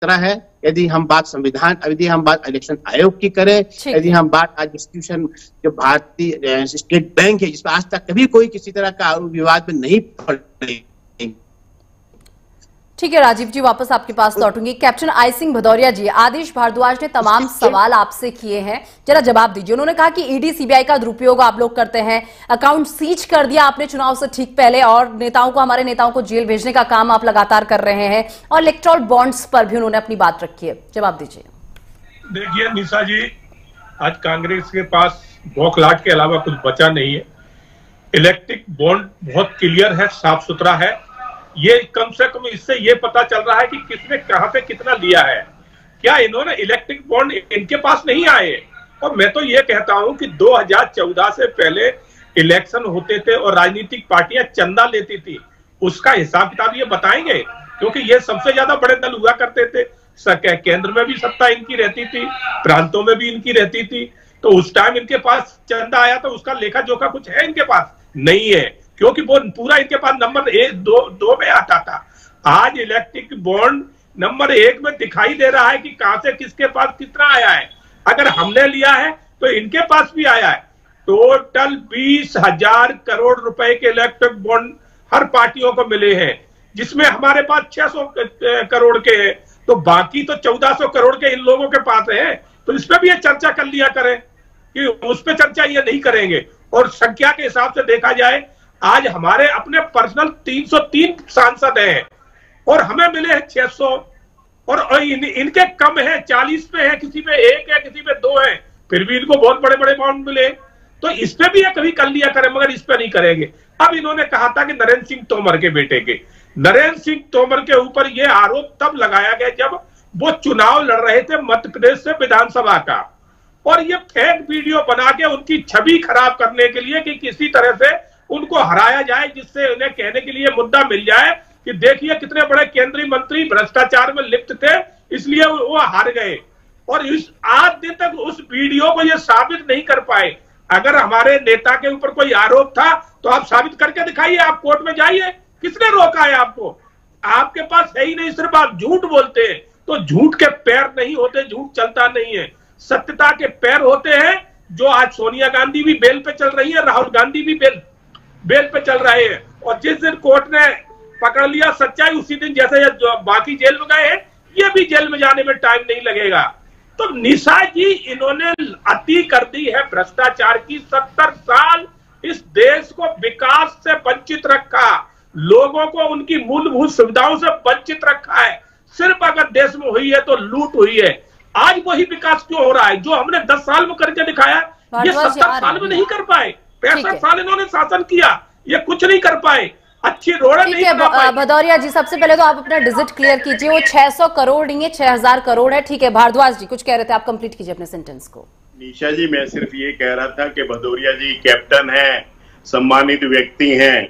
खतरा है। यदि हम बात यदि हम बात इलेक्शन आयोग की करें, यदि हम बात आज इंस्टीट्यूशन जो भारतीय स्टेट बैंक है, जिसमें आज तक कभी कोई किसी तरह का विवाद में नहीं पड़े। ठीक है राजीव जी, वापस आपके पास लौटूंगी। कैप्टन आई सिंह भदौरिया जी, आदिश भारद्वाज ने तमाम सवाल आपसे किए हैं, जरा जवाब दीजिए। उन्होंने कहा कि ईडी सीबीआई का दुरुपयोग आप लोग करते हैं, अकाउंट सीज कर दिया आपने चुनाव से ठीक पहले, और नेताओं को, हमारे नेताओं को जेल भेजने का काम आप लगातार कर रहे हैं, और इलेक्टोरल बॉन्ड्स पर भी उन्होंने अपनी बात रखी है। जवाब दीजिए। देखिए निशा जी, आज कांग्रेस के पास बौखलाहट के अलावा कुछ बचा नहीं है। इलेक्ट्रिक बॉन्ड बहुत क्लियर है, साफ सुथरा है। ये कम से कम इससे ये पता चल रहा है कि किसने कहां पे कितना लिया है। क्या इन्होंने इलेक्ट्रिक बॉन्ड इनके पास नहीं आए? और मैं तो ये कहता हूं कि 2014 से पहले इलेक्शन होते थे और राजनीतिक पार्टियां चंदा लेती थी, उसका हिसाब किताब ये बताएंगे, क्योंकि ये सबसे ज्यादा बड़े दल हुआ करते थे। केंद्र में भी सत्ता इनकी रहती थी, प्रांतों में भी इनकी रहती थी, तो उस टाइम इनके पास चंदा आया तो उसका लेखा जोखा कुछ है इनके पास? नहीं है, क्योंकि वो पूरा इनके पास नंबर 1-2 में आता था। आज इलेक्ट्रिक बॉन्ड नंबर 1 में दिखाई दे रहा है कि कहां से किसके पास कितना आया है। अगर हमने लिया है तो इनके पास भी आया है। टोटल 20,000 करोड़ रुपए के इलेक्ट्रिक बॉन्ड हर पार्टियों को मिले हैं, जिसमें हमारे पास 600 करोड़ के हैं, तो बाकी तो 1400 करोड़ के इन लोगों के पास है। तो इस पर भी ये चर्चा कर लिया करें, कि उस पर चर्चा ये नहीं करेंगे। और संख्या के हिसाब से देखा जाए, आज हमारे अपने पर्सनल 303 सांसद हैं और हमें मिले हैं 600, और इनके कम है, 40 पे है, किसी में 1 है, किसी में 2 है, फिर भी इनको बहुत बड़े बड़े अमाउंट मिले। तो इस पे भी ये कभी कर लिया करें, मगर इस पे नहीं करेंगे। अब इन्होंने कहा था कि नरेंद्र सिंह तोमर के बेटे के, नरेंद्र सिंह तोमर के ऊपर यह आरोप तब लगाया गया जब वो चुनाव लड़ रहे थे मध्य प्रदेश से विधानसभा का, और ये फेक वीडियो बना के उनकी छवि खराब करने के लिए कि किसी तरह से उनको हराया जाए, जिससे उन्हें कहने के लिए मुद्दा मिल जाए कि देखिए कितने बड़े केंद्रीय मंत्री भ्रष्टाचार में लिप्त थे, इसलिए वो हार गए। और इस आज दिन तक उस वीडियो को ये साबित नहीं कर पाए। अगर हमारे नेता के ऊपर कोई आरोप था तो आप साबित करके दिखाइए, आप कोर्ट में जाइए। किसने रोका है आपको? आपके पास है ही नहीं, सिर्फ आप झूठ बोलते हैं। तो झूठ के पैर नहीं होते, झूठ चलता नहीं है, सत्यता के पैर होते हैं। जो आज सोनिया गांधी भी बेल पे चल रही है, राहुल गांधी भी बेल पे चल रहे हैं, और जिस दिन कोर्ट ने पकड़ लिया सच्चाई, उसी दिन जैसे जो बाकी जेल में गए हैं, ये भी जेल में जाने में टाइम नहीं लगेगा। तो निशा जी, इन्होंने अति कर दी है भ्रष्टाचार की। 70 साल इस देश को विकास से वंचित रखा, लोगों को उनकी मूलभूत सुविधाओं से वंचित रखा है। सिर्फ अगर देश में हुई है तो लूट हुई है। आज वही विकास क्यों हो रहा है जो हमने 10 साल में करके दिखाया? ये 70 साल में नहीं कर पाए। 65 साल इन्होंने शासन किया, ये कुछ नहीं कर पाए, अच्छी रोड नहीं बना पाए। भदौरिया जी, सबसे पहले तो आप अपना डिजिट क्लियर कीजिए। वो 600 करोड़ नहीं है, 6000 करोड़ है। ठीक है, भारद्वाज जी कुछ कह रहे थे, आप कंप्लीट कीजिए अपने सेंटेंस को। निशा जी, मैं सिर्फ ये कह रहा था कि भदौरिया जी कैप्टन हैं, सम्मानित व्यक्ति हैं,